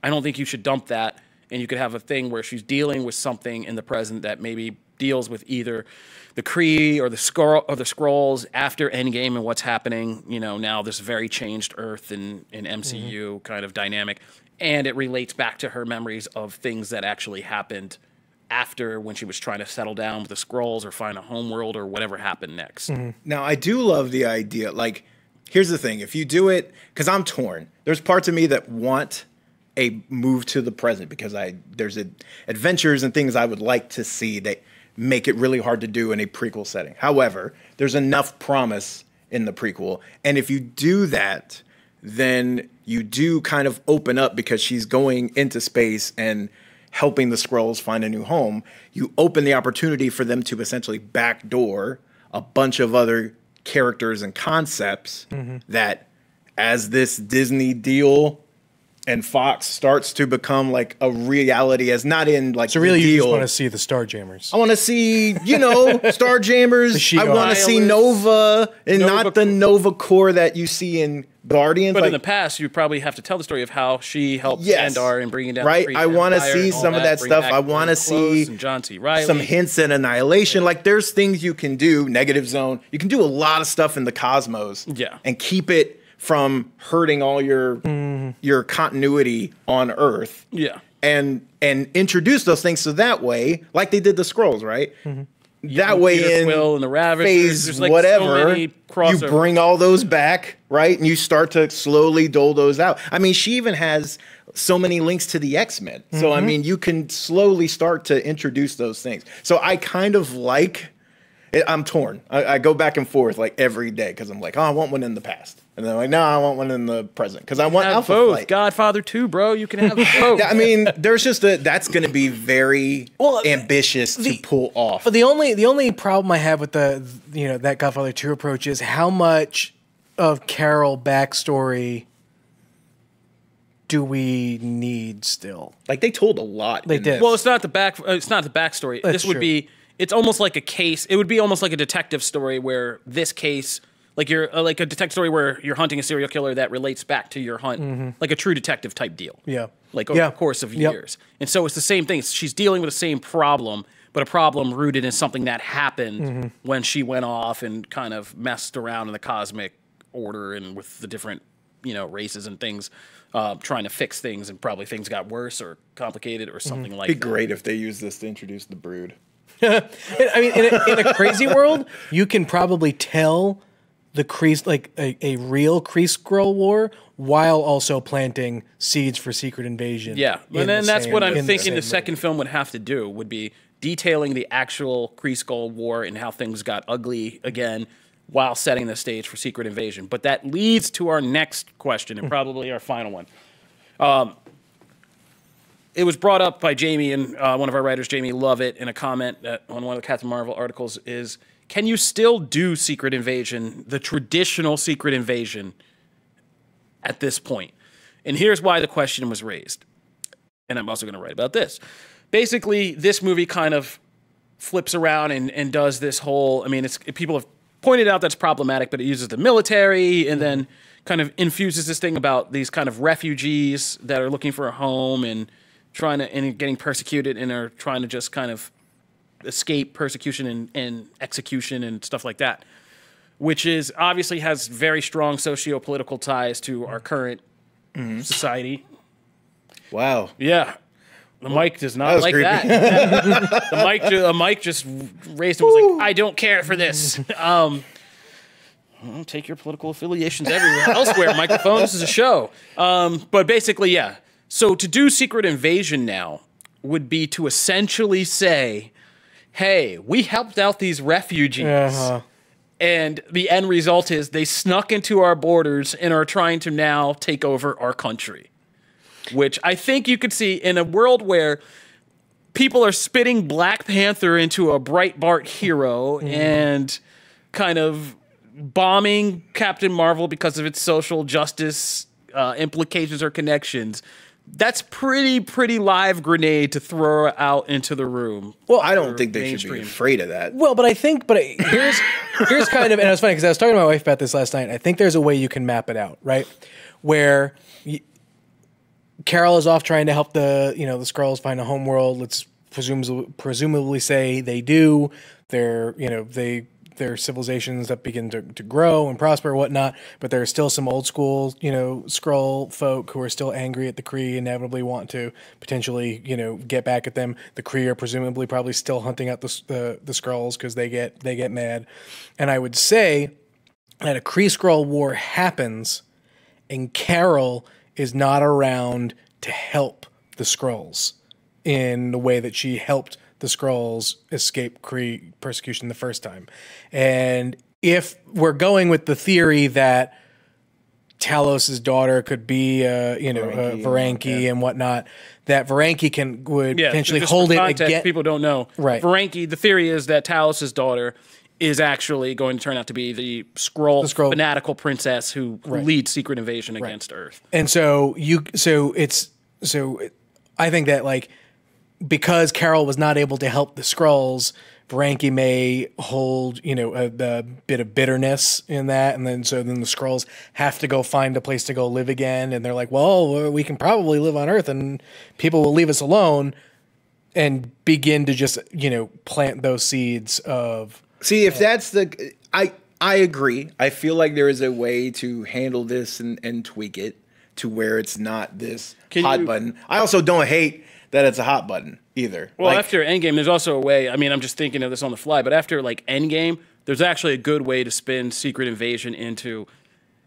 [SPEAKER 1] I don't think you should dump that, and you could have a thing where she's dealing with something in the present that maybe deals with either the Kree or the Skrulls after Endgame and what's happening, now this very changed Earth in MCU kind of dynamic. And it relates back to her memories of things that actually happened after, when she was trying to settle down with the Skrulls or find a homeworld or whatever happened next.
[SPEAKER 2] Now, I do love the idea. Like, here's the thing. If you do it, because I'm torn. There's parts of me that want a move to the present because there's adventures and things I would like to see that make it really hard to do in a prequel setting. However, there's enough promise in the prequel. And if you do that, then you do kind of open up, because she's going into space and helping the Skrulls find a new home. You open the opportunity for them to essentially backdoor a bunch of other characters and concepts that, as this Disney deal and Fox starts to become like a reality, as not in like
[SPEAKER 3] So really,
[SPEAKER 2] the
[SPEAKER 3] you
[SPEAKER 2] deal.
[SPEAKER 3] just want to see the Starjammers.
[SPEAKER 2] I want to see, Starjammers.
[SPEAKER 3] She-Hulk.
[SPEAKER 2] I want to see Nova, and not the Nova core that you see in Guardians.
[SPEAKER 1] But
[SPEAKER 2] like,
[SPEAKER 1] in the past, you probably have to tell the story of how she helped
[SPEAKER 2] Yes.
[SPEAKER 1] Xandar in bringing down
[SPEAKER 2] Right,
[SPEAKER 1] the Kree
[SPEAKER 2] I wanna
[SPEAKER 1] Empire
[SPEAKER 2] see
[SPEAKER 1] and all
[SPEAKER 2] some of that
[SPEAKER 1] bring
[SPEAKER 2] stuff.
[SPEAKER 1] back
[SPEAKER 2] I wanna
[SPEAKER 1] Glenn Close
[SPEAKER 2] see
[SPEAKER 1] and John C. Reilly.
[SPEAKER 2] some hints at Annihilation. Like, there's things you can do. Negative Zone. You can do a lot of stuff in the cosmos.
[SPEAKER 1] Yeah.
[SPEAKER 2] And keep it from hurting all your continuity on Earth.
[SPEAKER 1] Yeah.
[SPEAKER 2] And introduce those things, so that way, like they did the Skrulls, right? That way,
[SPEAKER 1] Peter
[SPEAKER 2] in
[SPEAKER 1] Quill and the Ravagers,
[SPEAKER 2] phase
[SPEAKER 1] there's like so
[SPEAKER 2] whatever,
[SPEAKER 1] many
[SPEAKER 2] you
[SPEAKER 1] crossovers.
[SPEAKER 2] bring all those back, right? And you start to slowly dole those out. I mean, she even has so many links to the X-Men. So, I mean, you can slowly start to introduce those things. So I kind of like, I'm torn. I go back and forth like every day, because I'm like, oh, I want one in the past. And then I'm like, no, I want one in the present, because I want
[SPEAKER 1] Have
[SPEAKER 2] Alpha
[SPEAKER 1] both.
[SPEAKER 2] Flight.
[SPEAKER 1] Godfather 2, bro. You can have both.
[SPEAKER 2] I mean, there's just that's going to be very ambitious to pull off.
[SPEAKER 3] But the only problem I have with that Godfather 2 approach is how much of Carol backstory do we need still?
[SPEAKER 2] Like they told a lot.
[SPEAKER 3] They did.
[SPEAKER 1] Well, it's not the backstory.
[SPEAKER 3] That's
[SPEAKER 1] This would
[SPEAKER 3] true.
[SPEAKER 1] be. It's almost like a case. It would be almost like a detective story where this case, like you're like a detective story where you're hunting a serial killer that relates back to your hunt, like a true detective type deal.
[SPEAKER 3] Yeah.
[SPEAKER 1] Like over the course of
[SPEAKER 3] Yep.
[SPEAKER 1] years. And so it's the same thing. She's dealing with the same problem, but a problem rooted in something that happened when she went off and kind of messed around in the cosmic order and with the different, races and things, trying to fix things, and probably things got worse or complicated or something like
[SPEAKER 2] It'd be
[SPEAKER 1] that.
[SPEAKER 2] great if they used this to introduce the Brood.
[SPEAKER 3] I mean, in a crazy world, you can probably tell the Kree, like a real Kree Skrull war, while also planting seeds for Secret Invasion.
[SPEAKER 1] Yeah,
[SPEAKER 3] in
[SPEAKER 1] and then
[SPEAKER 3] the
[SPEAKER 1] that's
[SPEAKER 3] same-
[SPEAKER 1] what I'm
[SPEAKER 3] in
[SPEAKER 1] thinking the
[SPEAKER 3] same
[SPEAKER 1] second film would have to do, would be detailing the actual Kree Skull War and how things got ugly again while setting the stage for Secret Invasion. But that leads to our next question, and probably our final one. It was brought up by Jamie, and one of our writers, Jamie Lovett, in a comment on one of the Captain Marvel articles is, can you still do Secret Invasion, the traditional Secret Invasion, at this point? And here's why the question was raised. And I'm also going to write about this. Basically, this movie kind of flips around and does this whole, I mean, people have pointed out that's problematic, but it uses the military and then kind of infuses this thing about these kind of refugees that are looking for a home and getting persecuted and are trying to just kind of escape persecution and execution and stuff like that, which is obviously has very strong socio-political ties to our current society.
[SPEAKER 2] Wow.
[SPEAKER 1] Yeah. The mic does not
[SPEAKER 2] was
[SPEAKER 1] like
[SPEAKER 2] creepy.
[SPEAKER 1] that. the mic just raised and was like, I don't care for this. Well, take your political affiliations elsewhere. Microphone, this is a show. But basically, yeah. So to do Secret Invasion now would be to essentially say, hey, we helped out these refugees. And the end result is they snuck into our borders and are trying to now take over our country. Which I think you could see in a world where people are spitting Black Panther into a Breitbart hero and kind of bombing Captain Marvel because of its social justice implications or connections. That's pretty live grenade to throw out into the room.
[SPEAKER 2] Well, I don't think they should
[SPEAKER 1] mainstream.
[SPEAKER 2] be afraid of that.
[SPEAKER 3] Well, but here's kind of, and it was funny because I was talking to my wife about this last night. I think there's a way you can map it out, right? Where Carol is off trying to help the Skrulls find a home world. Let's presumably say they do. Their civilizations that begin to grow and prosper and whatnot, but there are still some old school, Skrull folk who are still angry at the Kree, inevitably want to potentially, get back at them. The Kree are presumably probably still hunting out the Skrulls because they get mad. And I would say that a Kree Skrull war happens and Carol is not around to help the Skrulls in the way that she helped the Skrulls escape Kree persecution the first time. And if we're going with the theory that Talos' daughter could be, Varanki and whatnot, that Varanki would potentially
[SPEAKER 1] just
[SPEAKER 3] hold
[SPEAKER 1] for
[SPEAKER 3] it
[SPEAKER 1] context,
[SPEAKER 3] again.
[SPEAKER 1] people don't know.
[SPEAKER 3] Right.
[SPEAKER 1] Varanki, the theory is that Talos' daughter is actually going to turn out to be the Skrull fanatical princess who leads Secret Invasion against Earth.
[SPEAKER 3] And I think that because Carol was not able to help the Skrulls, Varanki may hold, a bit of bitterness in that, and then the Skrulls have to go find a place to go live again, and they're like, well, we can probably live on Earth, and people will leave us alone, and begin to just, plant those seeds of.
[SPEAKER 2] See, if that's I agree. I feel like there is a way to handle this and tweak it to where it's not this hot button. I also don't hate that it's a hot button either.
[SPEAKER 1] Well, after Endgame, there's also a way. I mean, I'm just thinking of this on the fly, but after Endgame, there's actually a good way to spin Secret Invasion into.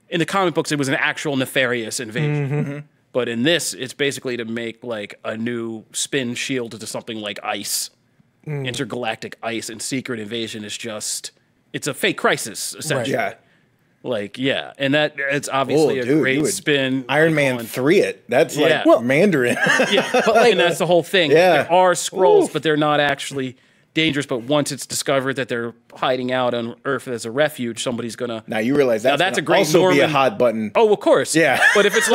[SPEAKER 1] In the comic books, it was an actual nefarious invasion, but in this, it's basically to make a new spin shield into something like ice, intergalactic ice, and Secret Invasion is just it's a fake crisis essentially.
[SPEAKER 2] Right. Yeah.
[SPEAKER 1] And that it's obviously a great spin.
[SPEAKER 2] Iron Man 3 it. That's Mandarin.
[SPEAKER 1] But and that's the whole thing.
[SPEAKER 2] Yeah.
[SPEAKER 1] There are Skrulls, but they're not actually dangerous. But once it's discovered that they're hiding out on Earth as a refuge, somebody's gonna.
[SPEAKER 2] Now you realize that's
[SPEAKER 1] a great
[SPEAKER 2] also
[SPEAKER 1] Norman,
[SPEAKER 2] be a hot button.
[SPEAKER 1] Oh, of course.
[SPEAKER 2] Yeah.
[SPEAKER 1] But if it's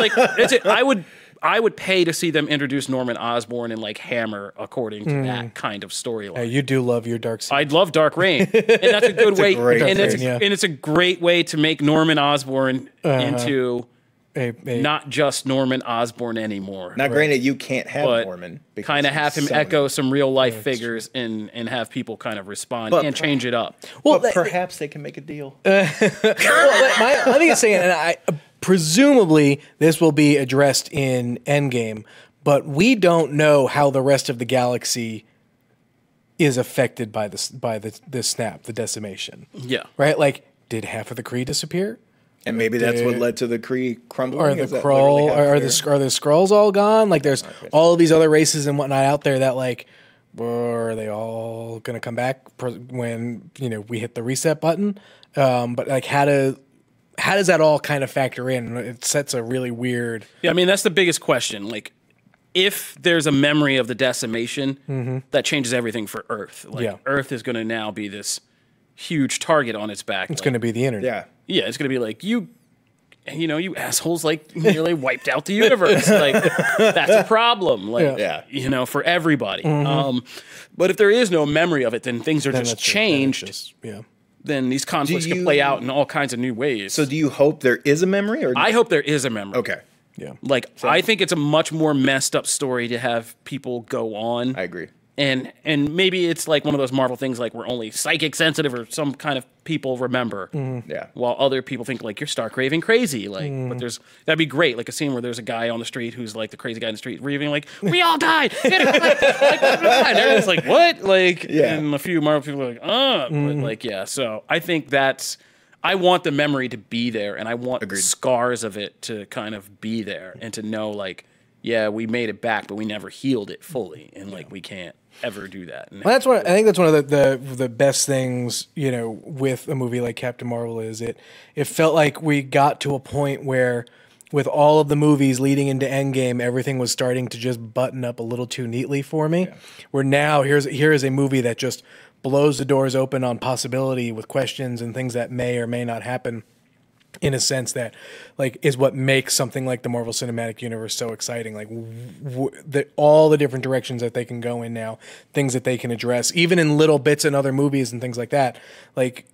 [SPEAKER 1] I would pay to see them introduce Norman Osborn and like Hammer according to that kind of storyline.
[SPEAKER 3] You do love your Dark Side.
[SPEAKER 1] I'd love Dark Reign, and that's a good way.
[SPEAKER 2] great
[SPEAKER 1] And it's a great way to make Norman Osborn into not just Norman Osborn anymore.
[SPEAKER 2] Now, granted, you can't have
[SPEAKER 1] But
[SPEAKER 2] Norman.
[SPEAKER 1] kind of have him echo some real life figures and have people kind of respond and change it up.
[SPEAKER 2] Well, perhaps they can make a deal.
[SPEAKER 3] My biggest thing, and I presumably this will be addressed in Endgame, but we don't know how the rest of the galaxy is affected by this snap, the decimation.
[SPEAKER 1] Yeah.
[SPEAKER 3] Right? Like, did half of the Kree disappear?
[SPEAKER 2] And maybe that's what led to the Kree crumbling.
[SPEAKER 3] Are the Skrulls all gone? Like, there's all of these other races and whatnot out there that, like, are they all going to come back when, we hit the reset button? But, like, how does that all kind of factor in? It sets a really weird...
[SPEAKER 1] Yeah, I mean, that's the biggest question. Like, if there's a memory of the decimation, that changes everything for Earth. Like, Earth is going to now be this huge target on its back.
[SPEAKER 3] It's going to be the internet.
[SPEAKER 1] Yeah, it's going to be like, you assholes, like, nearly wiped out the universe. Like, that's a problem. Like, for everybody. But if there is no memory of it, then things are just changed. Then these conflicts can play out in all kinds of new ways.
[SPEAKER 2] So do you hope there is a memory? Or
[SPEAKER 1] I hope there is a memory.
[SPEAKER 2] Okay.
[SPEAKER 3] Yeah.
[SPEAKER 1] Like, I think it's a much more messed up story to have people go on.
[SPEAKER 2] I agree.
[SPEAKER 1] And maybe it's like one of those Marvel things, like we're only psychic sensitive or some kind of people remember.
[SPEAKER 2] Yeah.
[SPEAKER 1] While other people think like you're stark raving crazy. Like, but that'd be great. Like a scene where there's a guy on the street who's like the crazy guy in the street raving like, we all died. And everyone's like, what? Like, and a few Marvel people are like, but like, so I think I want the memory to be there, and I want the scars of it to kind of be there, and to know like, yeah, we made it back, but we never healed it fully, and like we can't ever do that. And
[SPEAKER 3] well, I think that's one of the best things, with a movie like Captain Marvel is it felt like we got to a point where with all of the movies leading into Endgame, everything was starting to just button up a little too neatly for me. Yeah. Where now here is a movie that just blows the doors open on possibility with questions and things that may or may not happen, in a sense that like is what makes something like the Marvel Cinematic Universe so exciting. Like all the different directions that they can go in now, things that they can address, even in little bits in other movies and things like that. Like,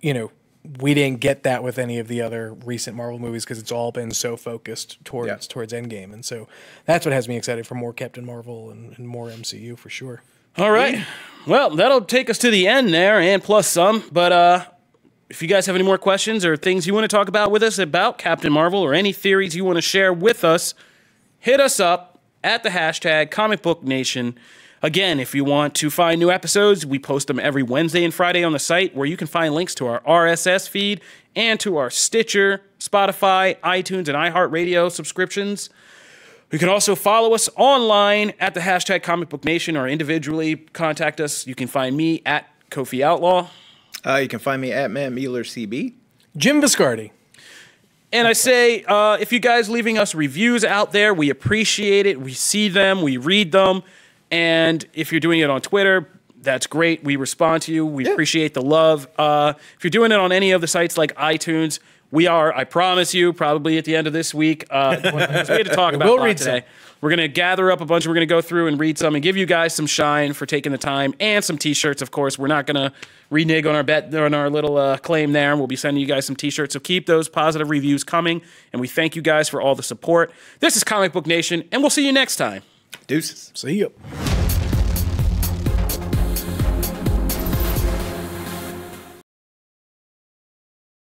[SPEAKER 3] we didn't get that with any of the other recent Marvel movies because it's all been so focused towards Endgame. And so that's what has me excited for more Captain Marvel and more MCU for sure.
[SPEAKER 1] All right. Well, that'll take us to the end there, and plus some. But if you guys have any more questions or things you want to talk about with us about Captain Marvel or any theories you want to share with us, hit us up at the hashtag ComicBookNation. Again, if you want to find new episodes, we post them every Wednesday and Friday on the site, where you can find links to our RSS feed and to our Stitcher, Spotify, iTunes, and iHeartRadio subscriptions. You can also follow us online at the hashtag ComicBookNation, or individually contact us. You can find me at Kofi Outlaw.
[SPEAKER 2] You can find me at Matt Mueller CB.
[SPEAKER 3] Jim Viscardi.
[SPEAKER 1] And I say, if you guys leaving us reviews out there, we appreciate it. We see them, we read them. And if you're doing it on Twitter, that's great. We respond to you. We appreciate the love. If you're doing it on any of the sites like iTunes, we are, I promise you, probably at the end of this week, we had to talk about
[SPEAKER 3] we'll read
[SPEAKER 1] today.
[SPEAKER 3] some.
[SPEAKER 1] We're going to gather up a bunch. We're going to go through and read some and give you guys some shine for taking the time, and some T-shirts, of course. We're not going to renege on our bet on our little claim there. We'll be sending you guys some T-shirts. So keep those positive reviews coming, and we thank you guys for all the support. This is Comic Book Nation, and we'll see you next time.
[SPEAKER 2] Deuces.
[SPEAKER 3] See you.